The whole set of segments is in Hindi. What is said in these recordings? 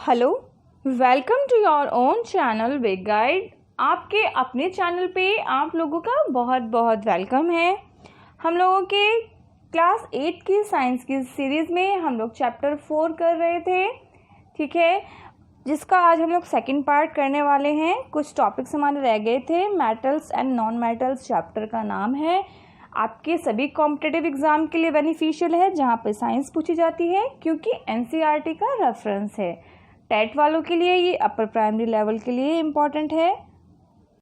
Hello, welcome to your own channel big guide. आपके अपने चैनल पे आप लोगों का बहुत बहुत वेलकम है। हम लोगों के क्लास 8 की साइंस की सीरीज़ में हम लोग चैप्टर 4 कर रहे थे, ठीक है, जिसका आज हम लोग सेकंड पार्ट करने वाले हैं। कुछ टॉपिक्स हमारे रह गए थे। Metals and non metals chapter का नाम है। आपके सभी कॉम्पिटिटिव एग्ज़ाम के लिए बेनिफिशियल है, जहाँ पे साइंस पूछी जाती है, क्योंकि एनसीईआरटी का रेफरेंस है। टेट वालों के लिए, ये अपर प्राइमरी लेवल के लिए इम्पॉर्टेंट है।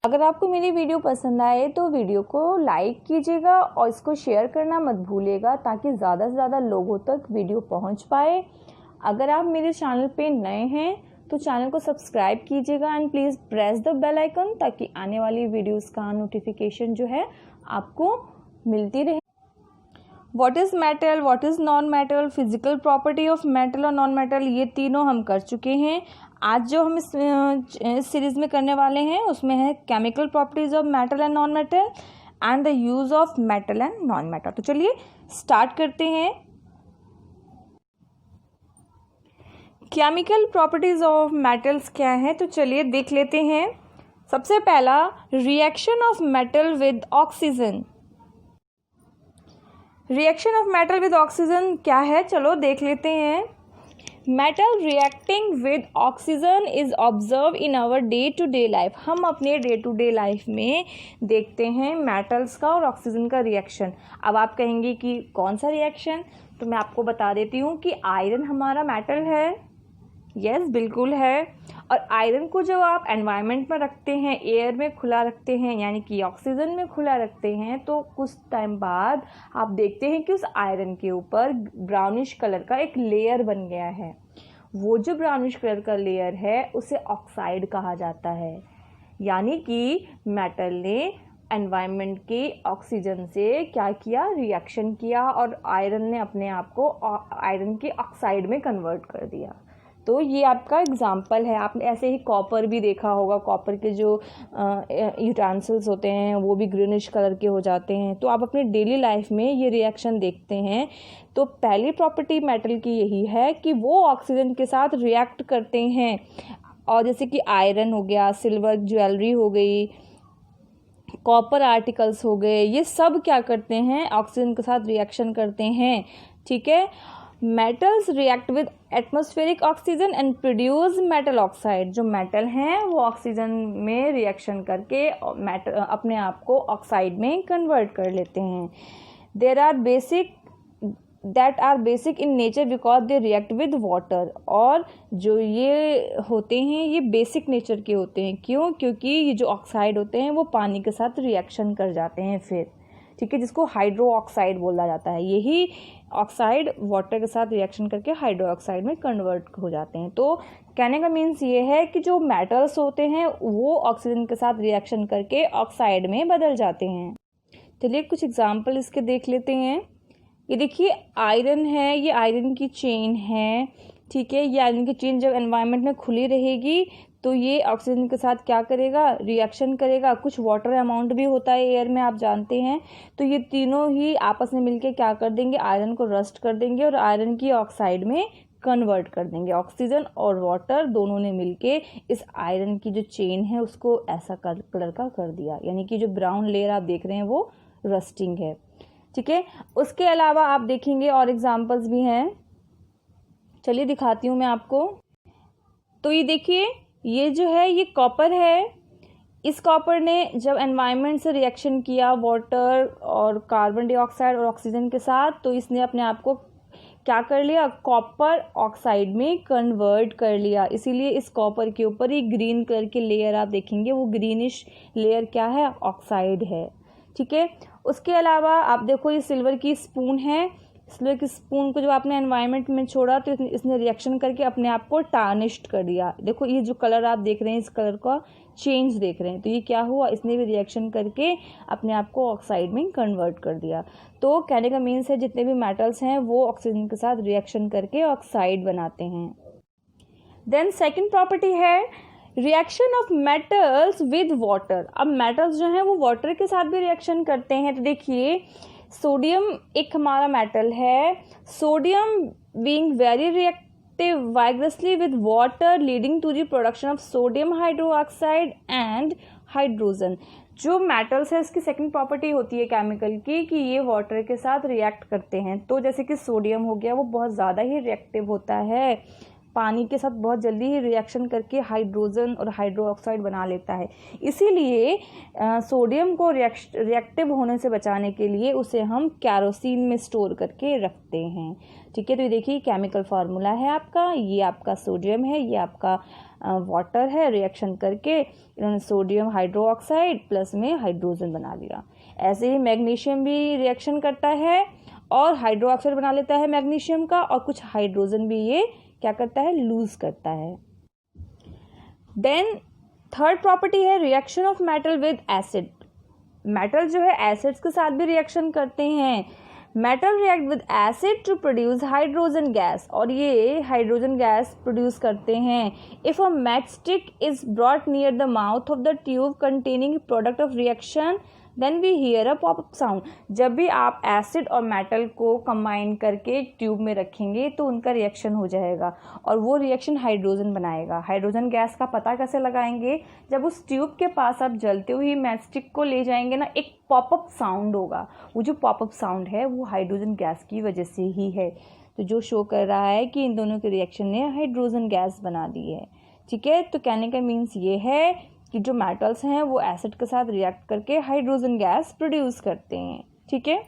अगर आपको मेरी वीडियो पसंद आए तो वीडियो को लाइक कीजिएगा और इसको शेयर करना मत भूलिएगा, ताकि ज़्यादा से ज़्यादा लोगों तक वीडियो पहुंच पाए। अगर आप मेरे चैनल पे नए हैं तो चैनल को सब्सक्राइब कीजिएगा and please press the bell icon, ताकि आने वाली वीडियोस का नोटिफिकेशन जो है आपको मिलती रहे। What is metal, what is non metal, physical property of metal और नॉन मेटल, ये तीनों हम कर चुके हैं। आज जो हम इस सीरीज़ में करने वाले हैं उसमें है chemical properties of metal and non metal and the use of metal and non metal. तो चलिए स्टार्ट करते हैं। केमिकल प्रॉपर्टीज़ ऑफ मेटल्स क्या है, तो चलिए देख लेते हैं। सबसे पहला, reaction of metal with oxygen. Reaction of metal with oxygen क्या है, चलो देख लेते हैं। Metal reacting with oxygen is observe in our day to day life. हम अपने डे टू डे लाइफ में देखते हैं मेटल्स का और ऑक्सीजन का रिएक्शन। अब आप कहेंगे कि कौन सा रिएक्शन, तो मैं आपको बता देती हूँ कि आयरन हमारा मेटल है। यस, बिल्कुल है। और आयरन को जब आप एनवायरनमेंट में रखते हैं, एयर में खुला रखते हैं, यानी कि ऑक्सीजन में खुला रखते हैं, तो कुछ टाइम बाद आप देखते हैं कि उस आयरन के ऊपर ब्राउनिश कलर का एक लेयर बन गया है। वो जो ब्राउनिश कलर का लेयर है उसे ऑक्साइड कहा जाता है। यानी कि मेटल ने एनवायरनमेंट के ऑक्सीजन से क्या किया, रिएक्शन किया, और आयरन ने अपने आप को आयरन के ऑक्साइड में कन्वर्ट कर दिया। तो ये आपका एग्जाम्पल है। आपने ऐसे ही कॉपर भी देखा होगा। कॉपर के जो यूटेंसिल्स होते हैं वो भी ग्रीनिश कलर के हो जाते हैं। तो आप अपने डेली लाइफ में ये रिएक्शन देखते हैं। तो पहली प्रॉपर्टी मेटल की यही है कि वो ऑक्सीजन के साथ रिएक्ट करते हैं। और जैसे कि आयरन हो गया, सिल्वर ज्वेलरी हो गई, कॉपर आर्टिकल्स हो गए, ये सब क्या करते हैं, ऑक्सीजन के साथ रिएक्शन करते हैं, ठीक है। Metals react with atmospheric oxygen and produce metal oxide. जो मेटल हैं वो ऑक्सीजन में रिएक्शन करके मेटल अपने आप को ऑक्साइड में कन्वर्ट कर लेते हैं। There are basic that are basic in nature because they react with water. और जो ये होते हैं ये बेसिक नेचर के होते हैं। क्यों? क्योंकि ये जो ऑक्साइड होते हैं वो पानी के साथ रिएक्शन कर जाते हैं फिर, ठीक है, जिसको हाइड्रो ऑक्साइड बोला जाता है। यही ऑक्साइड वाटर के साथ रिएक्शन करके हाइड्रो ऑक्साइड में कन्वर्ट हो जाते हैं। तो कहने का मीन्स ये है कि जो मेटल्स होते हैं वो ऑक्सीजन के साथ रिएक्शन करके ऑक्साइड में बदल जाते हैं। चलिए कुछ एग्जाम्पल इसके देख लेते हैं। ये देखिए आयरन है, ये आयरन की चेन है, ठीक है। ये आयरन की चेन जब एनवायरनमेंट में खुली रहेगी तो ये ऑक्सीजन के साथ क्या करेगा, रिएक्शन करेगा। कुछ वाटर अमाउंट भी होता है एयर में, आप जानते हैं। तो ये तीनों ही आपस में मिलके क्या कर देंगे, आयरन को रस्ट कर देंगे और आयरन की ऑक्साइड में कन्वर्ट कर देंगे। ऑक्सीजन और वाटर दोनों ने मिलके इस आयरन की जो चेन है उसको ऐसा कलर का कर दिया, यानी कि जो ब्राउन लेयर आप देख रहे हैं वो रस्टिंग है, ठीक है। उसके अलावा आप देखेंगे और एग्जाम्पल्स भी हैं। चलिए दिखाती हूँ मैं आपको। तो ये देखिए, ये जो है ये कॉपर है। इस कॉपर ने जब एनवायरनमेंट से रिएक्शन किया वाटर और कार्बन डाइऑक्साइड और ऑक्सीजन के साथ, तो इसने अपने आप को क्या कर लिया, कॉपर ऑक्साइड में कन्वर्ट कर लिया। इसीलिए इस कॉपर के ऊपर ही ग्रीन कलर की लेयर आप देखेंगे, वो ग्रीनिश लेयर क्या है, ऑक्साइड है, ठीक है। उसके अलावा आप देखो ये सिल्वर की स्पून है। सिल्वर की स्पून को जब आपने एनवायरनमेंट में छोड़ा तो इसने रिएक्शन करके अपने आप को टार्निश्ड कर दिया। देखो ये जो कलर आप देख रहे हैं, इस कलर का चेंज देख रहे हैं, तो ये क्या हुआ, इसने भी रिएक्शन करके अपने आप को ऑक्साइड में कन्वर्ट कर दिया। तो कहने का मीन्स है जितने भी मेटल्स हैं वो ऑक्सीजन के साथ रिएक्शन करके ऑक्साइड बनाते हैं। देन सेकेंड प्रॉपर्टी है reaction of metals with water. अब मेटल्स जो हैं वो वाटर के साथ भी रिएक्शन करते हैं। तो देखिए सोडियम एक हमारा मेटल है। Sodium being very reactive vigorously with water leading to the production of sodium hydroxide and hydrogen। जो मेटल्स है इसकी सेकंड प्रॉपर्टी होती है केमिकल की कि ये वाटर के साथ रिएक्ट करते हैं। तो जैसे कि सोडियम हो गया, वो बहुत ज़्यादा ही रिएक्टिव होता है, पानी के साथ बहुत जल्दी ही रिएक्शन करके हाइड्रोजन और हाइड्रोक्साइड बना लेता है। इसीलिए सोडियम को रिएक्टिव होने से बचाने के लिए उसे हम कैरोसिन में स्टोर करके रखते हैं। ठीक है, तो ये देखिए केमिकल फार्मूला है आपका, ये आपका सोडियम है, ये आपका वाटर है, रिएक्शन करके इन्होंने सोडियम हाइड्रोक्साइड प्लस में हाइड्रोजन बना लिया। ऐसे ही मैग्नीशियम भी रिएक्शन करता है और हाइड्रोक्साइड बना लेता है मैग्नीशियम का, और कुछ हाइड्रोजन भी ये क्या करता है, लूज करता है। देन थर्ड प्रॉपर्टी है reaction of metal with acid. Metal जो है एसिड्स के साथ भी रिएक्शन करते हैं। Metal react with acid to produce hydrogen gas, और ये हाइड्रोजन गैस प्रोड्यूस करते हैं। If a matchstick is brought near the mouth of the tube containing product of reaction then we hear a popup sound. जब भी आप एसिड और मेटल को कंबाइन करके एक ट्यूब में रखेंगे तो उनका रिएक्शन हो जाएगा और वो रिएक्शन हाइड्रोजन बनाएगा। हाइड्रोजन गैस का पता कैसे लगाएंगे, जब उस ट्यूब के पास आप जलते हुए मैचस्टिक को ले जाएंगे ना, एक पॉपअप साउंड होगा। वो जो पॉपअप साउंड है वो हाइड्रोजन गैस की वजह से ही है। तो जो शो कर रहा है कि इन दोनों के रिएक्शन ने हाइड्रोजन गैस बना दी है। ठीक है, तो कहने का मीन्स ये है कि जो मेटल्स हैं वो एसिड के साथ रिएक्ट करके हाइड्रोजन गैस प्रोड्यूस करते हैं। ठीक है,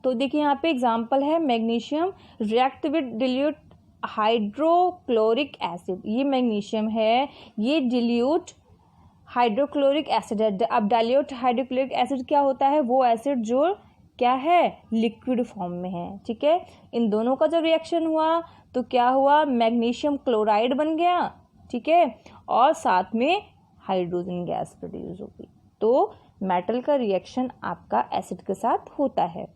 तो देखिए यहाँ पे एग्जांपल है magnesium react with dilute hydrochloric acid. ये मैग्नीशियम है, ये डिल्यूट हाइड्रोक्लोरिक एसिड है। अब डाइल्यूट हाइड्रोक्लोरिक एसिड क्या होता है, वो एसिड जो क्या है, लिक्विड फॉर्म में है। ठीक है, इन दोनों का जब रिएक्शन हुआ तो क्या हुआ, मैग्नीशियम क्लोराइड बन गया। ठीक है, और साथ में हाइड्रोजन गैस प्रोड्यूस होगी। तो मेटल का रिएक्शन आपका एसिड के साथ होता है।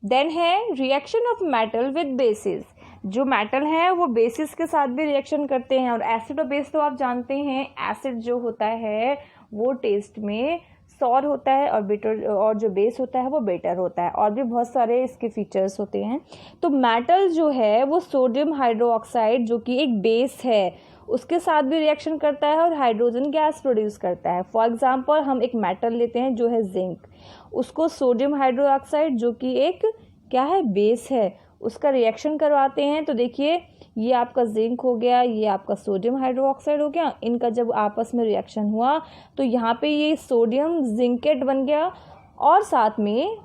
देन है reaction of metal with basis. जो मेटल है वो बेसिस के साथ भी रिएक्शन करते हैं, और एसिड और बेस तो आप जानते हैं, एसिड जो होता है वो टेस्ट में सॉर होता है और बिटर, और जो बेस होता है वो बेटर होता है, और भी बहुत सारे इसके फीचर्स होते हैं। तो मेटल जो है वो सोडियम हाइड्रोक्साइड जो कि एक बेस है उसके साथ भी रिएक्शन करता है और हाइड्रोजन गैस प्रोड्यूस करता है। फॉर एग्जांपल हम एक मेटल लेते हैं जो है जिंक, उसको सोडियम हाइड्रोक्साइड जो कि एक क्या है, बेस है, उसका रिएक्शन करवाते हैं। तो देखिए ये आपका जिंक हो गया, ये आपका सोडियम हाइड्रोक्साइड हो गया, इनका जब आपस में रिएक्शन हुआ तो यहाँ पे ये सोडियम जिंकेट बन गया और साथ में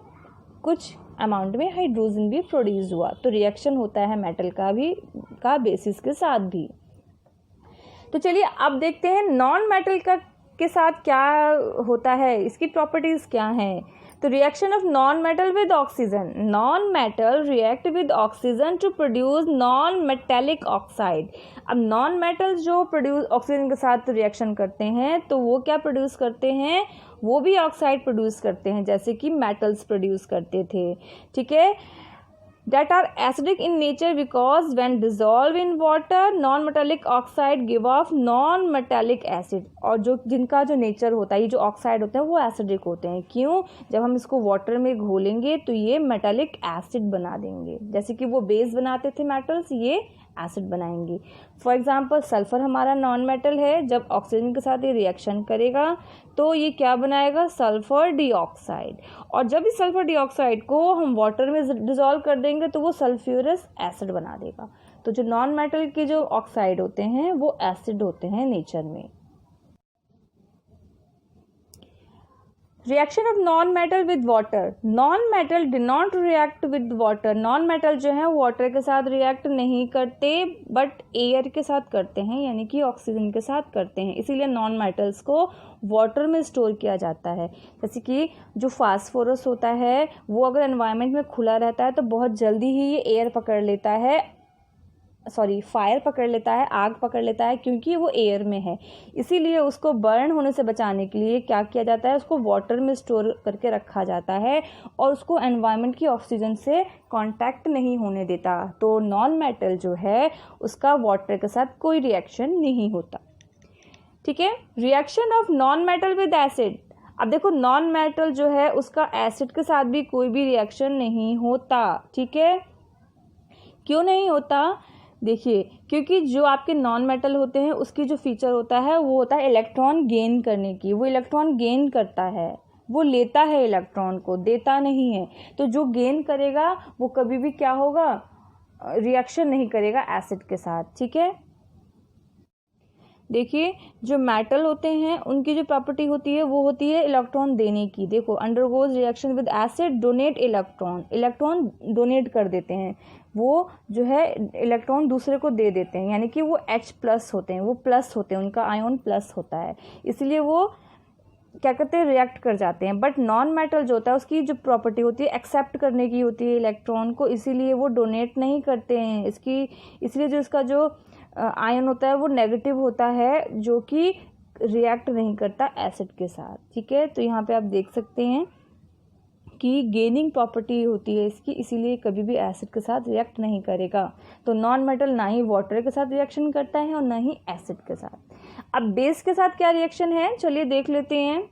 कुछ अमाउंट में हाइड्रोजन भी प्रोड्यूस हुआ। तो रिएक्शन होता है मेटल का भी, का बेसिस के साथ भी। तो चलिए अब देखते हैं नॉन मेटल का के साथ क्या होता है, इसकी प्रॉपर्टीज़ क्या हैं। तो reaction of non metal with oxygen. Non metal react with oxygen to produce non metallic oxide. अब नॉन मेटल जो प्रोड्यूस ऑक्सीजन के साथ रिएक्शन करते हैं तो वो क्या प्रोड्यूस करते हैं, वो भी ऑक्साइड प्रोड्यूस करते हैं जैसे कि मेटल्स प्रोड्यूस करते थे। ठीक है, that are acidic in nature because when dissolved in water non-metallic oxide give off non-metallic acid। और जो जिनका जो नेचर होता है, ये जो ऑक्साइड होते हैं वो एसिडिक होते हैं। क्यों, जब हम इसको वाटर में घोलेंगे तो ये मेटालिक एसिड बना देंगे, जैसे कि वो बेस बनाते थे मेटल्स, ये एसिड बनाएंगे। फॉर एग्जांपल सल्फर हमारा नॉन मेटल है, जब ऑक्सीजन के साथ ये रिएक्शन करेगा तो ये क्या बनाएगा, सल्फर डाइऑक्साइड। और जब इस सल्फर डाइऑक्साइड को हम वाटर में डिसॉल्व कर देंगे तो वो सल्फ्यूरस एसिड बना देगा। तो जो नॉन मेटल के जो ऑक्साइड होते हैं वो एसिड होते हैं नेचर में। Reaction of non metal with water. Non metal did not react with water. Non metal जो है वाटर के साथ रिएक्ट नहीं करते बट एयर के साथ करते हैं, यानी कि ऑक्सीजन के साथ करते हैं। इसीलिए नॉन मेटल्स को वाटर में स्टोर किया जाता है। जैसे कि जो फास्फोरस होता है वो अगर एनवायरनमेंट में खुला रहता है तो बहुत जल्दी ही ये एयर पकड़ लेता है, फायर पकड़ लेता है, आग पकड़ लेता है, क्योंकि वो एयर में है। इसीलिए उसको बर्न होने से बचाने के लिए क्या किया जाता है, उसको वाटर में स्टोर करके रखा जाता है और उसको एनवायरनमेंट की ऑक्सीजन से कांटेक्ट नहीं होने देता। तो नॉन मेटल जो है उसका वाटर के साथ कोई रिएक्शन नहीं होता। ठीक है, reaction of non metal with acid. अब देखो नॉन मेटल जो है उसका एसिड के साथ भी कोई भी रिएक्शन नहीं होता। ठीक है, क्यों नहीं होता? देखिए, क्योंकि जो आपके नॉन मेटल होते हैं उसकी जो फीचर होता है वो होता है इलेक्ट्रॉन गेन करने की। वो इलेक्ट्रॉन गेन करता है, वो लेता है इलेक्ट्रॉन को, देता नहीं है। तो जो गेन करेगा वो कभी भी क्या होगा, रिएक्शन नहीं करेगा एसिड के साथ। ठीक है, देखिए जो मेटल होते हैं उनकी जो प्रॉपर्टी होती है वो होती है इलेक्ट्रॉन देने की। देखो, undergoes reaction with acid, donate electron, electron donate कर देते हैं, वो जो है इलेक्ट्रॉन दूसरे को दे देते हैं, यानी कि वो H+ होते हैं, वो प्लस होते हैं, उनका आयन प्लस होता है, इसलिए वो क्या कहते हैं, रिएक्ट कर जाते हैं। बट नॉन मेटल जो होता है उसकी जो प्रॉपर्टी होती है एक्सेप्ट करने की होती है इलेक्ट्रॉन को, इसीलिए वो डोनेट नहीं करते हैं इसकी, इसलिए जो इसका जो आयन होता है वो नेगेटिव होता है, जो कि रिएक्ट नहीं करता एसिड के साथ। ठीक है, तो यहाँ पे आप देख सकते हैं कि गेनिंग प्रॉपर्टी होती है इसकी, इसीलिए कभी भी एसिड के साथ रिएक्ट नहीं करेगा। तो नॉन मेटल ना ही वाटर के साथ रिएक्शन करता है और ना ही एसिड के साथ। अब बेस के साथ क्या रिएक्शन है, चलिए देख लेते हैं।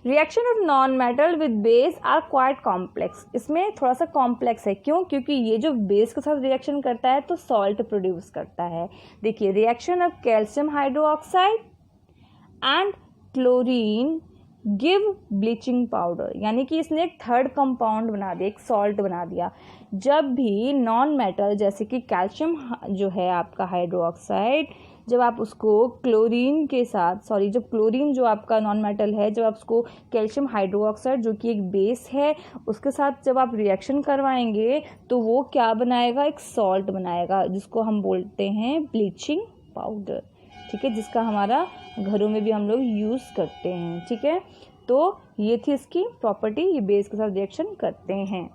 Reaction of non metal with base are quite complex. इसमें थोड़ा सा कॉम्प्लेक्स है, क्यों? क्योंकि ये जो बेस के साथ रिएक्शन करता है तो सॉल्ट प्रोड्यूस करता है। देखिए, reaction of calcium hydroxide and chlorine give bleaching powder, यानी कि इसने एक थर्ड कंपाउंड बना दिया, एक सॉल्ट बना दिया। जब भी नॉन मेटल जैसे कि कैल्शियम जो है आपका हाइड्रोक्साइड, जब आप उसको क्लोरीन के साथ, जब क्लोरीन जो आपका नॉन मेटल है, जब आप उसको कैल्शियम हाइड्रोक्साइड जो कि एक बेस है उसके साथ जब आप रिएक्शन करवाएंगे तो वो क्या बनाएगा, एक सॉल्ट बनाएगा, जिसको हम बोलते हैं ब्लीचिंग पाउडर। ठीक है, जिसका हमारा घरों में भी हम लोग यूज़ करते हैं। ठीक है, तो ये थी इसकी प्रॉपर्टी, ये बेस के साथ रिएक्शन करते हैं।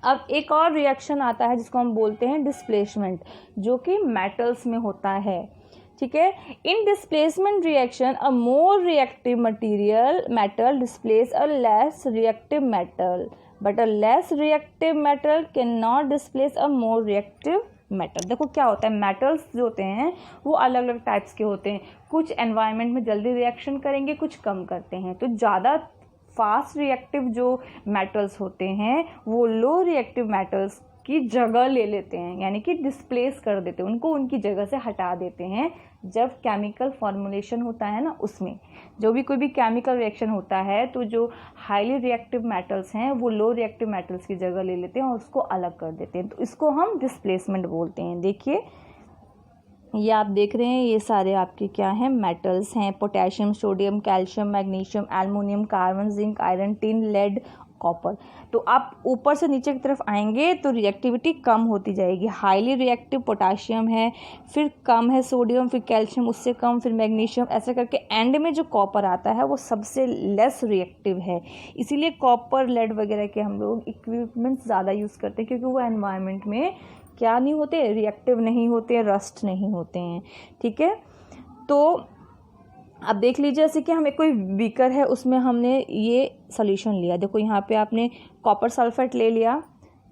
अब एक और रिएक्शन आता है जिसको हम बोलते हैं डिस्प्लेसमेंट, जो कि मेटल्स में होता है। ठीक है, इन displacement reaction a more reactive material metal displace a less reactive metal, but a less reactive metal can not displace a more reactive metal. देखो क्या होता है, मेटल्स जो होते हैं वो अलग अलग टाइप्स के होते हैं, कुछ एनवायरनमेंट में जल्दी रिएक्शन करेंगे, कुछ कम करते हैं। तो ज़्यादा फास्ट रिएक्टिव जो मेटल्स होते हैं वो लो रिएक्टिव मेटल्स की जगह ले लेते हैं, यानी कि डिस्प्लेस कर देते हैं, उनको उनकी जगह से हटा देते हैं। जब केमिकल फॉर्मुलेशन होता है ना, उसमें जो भी कोई भी केमिकल रिएक्शन होता है तो जो हाईली रिएक्टिव मेटल्स हैं वो लो रिएक्टिव मेटल्स की जगह ले लेते हैं और उसको अलग कर देते हैं, तो इसको हम डिस्प्लेसमेंट बोलते हैं। देखिए, ये आप देख रहे हैं, ये सारे आपके क्या हैं, मेटल्स हैं, potassium, sodium, calcium, magnesium, aluminium, carbon, zinc, iron, tin, lead, copper. तो आप ऊपर से नीचे की तरफ आएंगे तो रिएक्टिविटी कम होती जाएगी। हाईली रिएक्टिव पोटेशियम है, फिर कम है सोडियम, फिर कैल्शियम, उससे कम, फिर मैग्नीशियम, ऐसे करके एंड में जो कॉपर आता है वो सबसे लेस रिएक्टिव है। इसीलिए कॉपर, लेड वगैरह के हम लोग इक्विपमेंट्स ज़्यादा यूज़ करते हैं, क्योंकि वो एनवायरनमेंट में क्या नहीं होते, रिएक्टिव नहीं होते, रस्ट नहीं होते हैं। ठीक है, तो अब देख लीजिए, जैसे कि हमें कोई बीकर है उसमें हमने ये सॉल्यूशन लिया। देखो यहाँ पे आपने कॉपर सल्फेट ले लिया,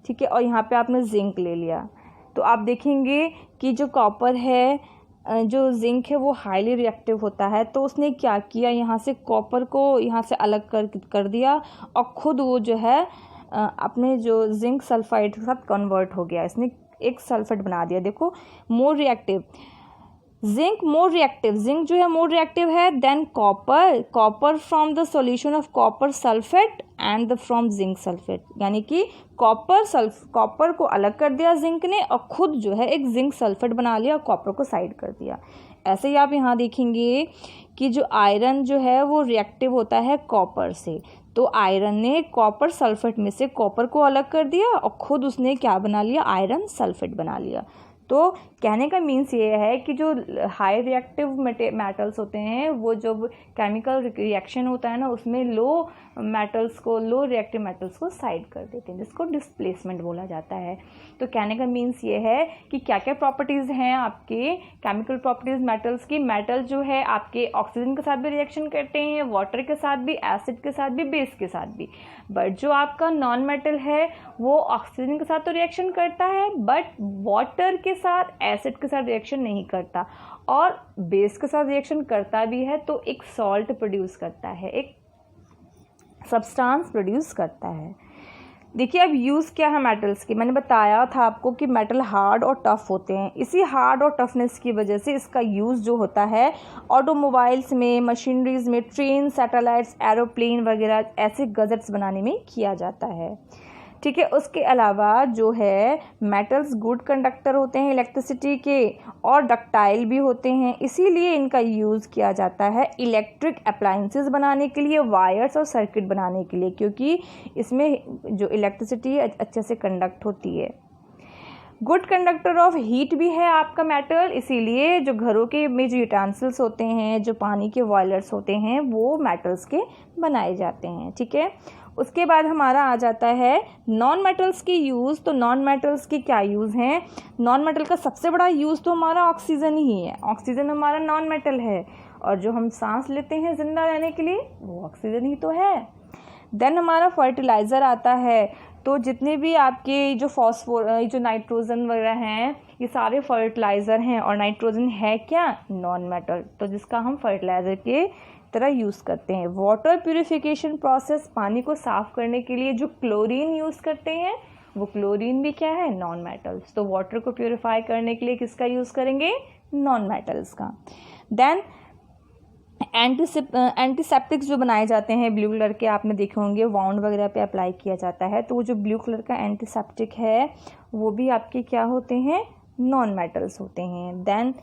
ठीक है, और यहाँ पे आपने जिंक ले लिया। तो आप देखेंगे कि जो कॉपर है, जो जिंक है वो हाईली रिएक्टिव होता है। तो उसने क्या किया, यहाँ से कॉपर को यहाँ से अलग कर दिया और ख़ुद वो जो है अपने जो जिंक सल्फाइड के साथ कन्वर्ट हो गया, इसने एक सल्फेट बना दिया। देखो, more reactive, zinc more reactive, zinc जो है मोर रिएक्टिव है than copper, copper from the solution of copper sulphate and the from zinc sulphate, यानी कि कॉपर को अलग कर दिया जिंक ने और खुद जो है एक जिंक सल्फेट बना लिया और कॉपर को साइड कर दिया। ऐसे ही आप यहाँ देखेंगे कि जो आयरन जो है वो रिएक्टिव होता है कॉपर से, तो आयरन ने कॉपर सल्फेट में से कॉपर को अलग कर दिया और ख़ुद उसने क्या बना लिया, आयरन सल्फेट बना लिया। तो कहने का मीन्स ये है कि जो हाई रिएक्टिव मेटल्स होते हैं वो जब केमिकल रिएक्शन होता है ना उसमें लो रिएक्टिव मेटल्स को साइड कर देते हैं, जिसको डिस्प्लेसमेंट बोला जाता है। तो कहने का मीन्स ये है कि क्या क्या प्रॉपर्टीज़ हैं आपके केमिकल प्रॉपर्टीज़ मेटल्स की। मेटल जो है आपके ऑक्सीजन के साथ भी रिएक्शन करते हैं, वाटर के साथ भी, एसिड के साथ भी, बेस के साथ भी। बट जो आपका नॉन मेटल है वो ऑक्सीजन के साथ तो रिएक्शन करता है बट वाटर के साथ, एसिड के साथ रिएक्शन नहीं करता, और बेस के साथ रिएक्शन करता भी है तो एक सॉल्ट प्रोड्यूस करता है, एक सब्सटेंस प्रोड्यूस करता है। देखिए अब यूज़ क्या है मेटल्स की, मैंने बताया था आपको कि मेटल हार्ड और टफ़ होते हैं। इसी हार्ड और टफनेस की वजह से इसका यूज़ जो होता है ऑटोमोबाइल्स में, मशीनरीज़ में, ट्रेन, सैटेलाइट्स, एरोप्लेन वगैरह ऐसे गैजेट्स बनाने में किया जाता है। ठीक है, उसके अलावा जो है मेटल्स गुड कंडक्टर होते हैं इलेक्ट्रिसिटी के और डक्टाइल भी होते हैं, इसीलिए इनका यूज़ किया जाता है इलेक्ट्रिक अप्लायंसेस बनाने के लिए, वायर्स और सर्किट बनाने के लिए, क्योंकि इसमें जो इलेक्ट्रिसिटी अच्छे से कंडक्ट होती है। गुड कंडक्टर ऑफ हीट भी है आपका मेटल, इसीलिए जो घरों के में जो यूटेंसिल्स होते हैं, जो पानी के बॉयलर्स होते हैं, वो मेटल्स के बनाए जाते हैं। ठीक है, उसके बाद हमारा आ जाता है नॉन मेटल्स की यूज़। तो नॉन मेटल्स की क्या यूज़ हैं? नॉन मेटल का सबसे बड़ा यूज़ तो हमारा ऑक्सीजन ही है। ऑक्सीजन हमारा नॉन मेटल है और जो हम सांस लेते हैं ज़िंदा रहने के लिए वो ऑक्सीजन ही तो है। देन हमारा फर्टिलाइज़र आता है। तो जितने भी आपके जो जो नाइट्रोजन वगैरह हैं, ये सारे फर्टिलाइज़र हैं और नाइट्रोजन है क्या? नॉन मेटल, तो जिसका हम फर्टिलाइज़र के तरह यूज़ करते हैं। वाटर प्यूरिफिकेशन प्रोसेस, पानी को साफ़ करने के लिए जो क्लोरीन यूज़ करते हैं वो क्लोरीन भी क्या है? Non metals. तो वाटर को प्यूरिफाई करने के लिए किसका यूज़ करेंगे? नॉन मेटल्स का। देन एंटीसेप्टिक्स जो बनाए जाते हैं ब्लू कलर के, आपने देखे होंगे वाउंड वगैरह पे अप्लाई किया जाता है, तो वो जो ब्लू कलर का एंटीसेप्टिक है वो भी आपके क्या होते हैं? नॉन मेटल्स होते हैं। देन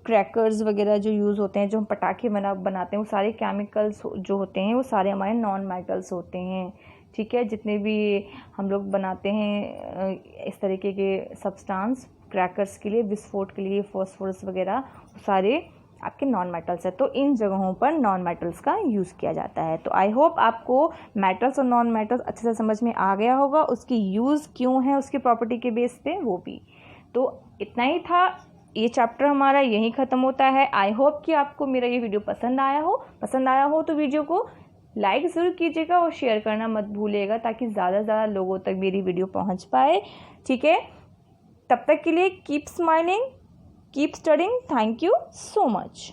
क्रैकर्स वगैरह जो यूज़ होते हैं, जो हम पटाखे बनाते हैं, वो सारे केमिकल्स जो होते हैं वो सारे हमारे नॉन मेटल्स होते हैं। ठीक है, जितने भी हम लोग बनाते हैं इस तरीके के सब्सटेंस क्रैकर्स के लिए, विस्फोट के लिए, फॉस्फोरस वगैरह, सारे आपके नॉन मेटल्स है। तो इन जगहों पर नॉन मेटल्स का यूज़ किया जाता है। तो आई होप आपको मेटल्स और नॉन मेटल्स अच्छे से समझ में आ गया होगा, उसकी यूज़ क्यों है उसकी प्रॉपर्टी के बेस पे वो भी। तो इतना ही था, ये चैप्टर हमारा यहीं ख़त्म होता है। आई होप कि आपको मेरा ये वीडियो पसंद आया हो तो वीडियो को लाइक ज़रूर कीजिएगा और शेयर करना मत भूलिएगा, ताकि ज़्यादा से ज़्यादा लोगों तक मेरी वीडियो पहुंच पाए। ठीक है, तब तक के लिए keep smiling, keep studying. Thank you so much.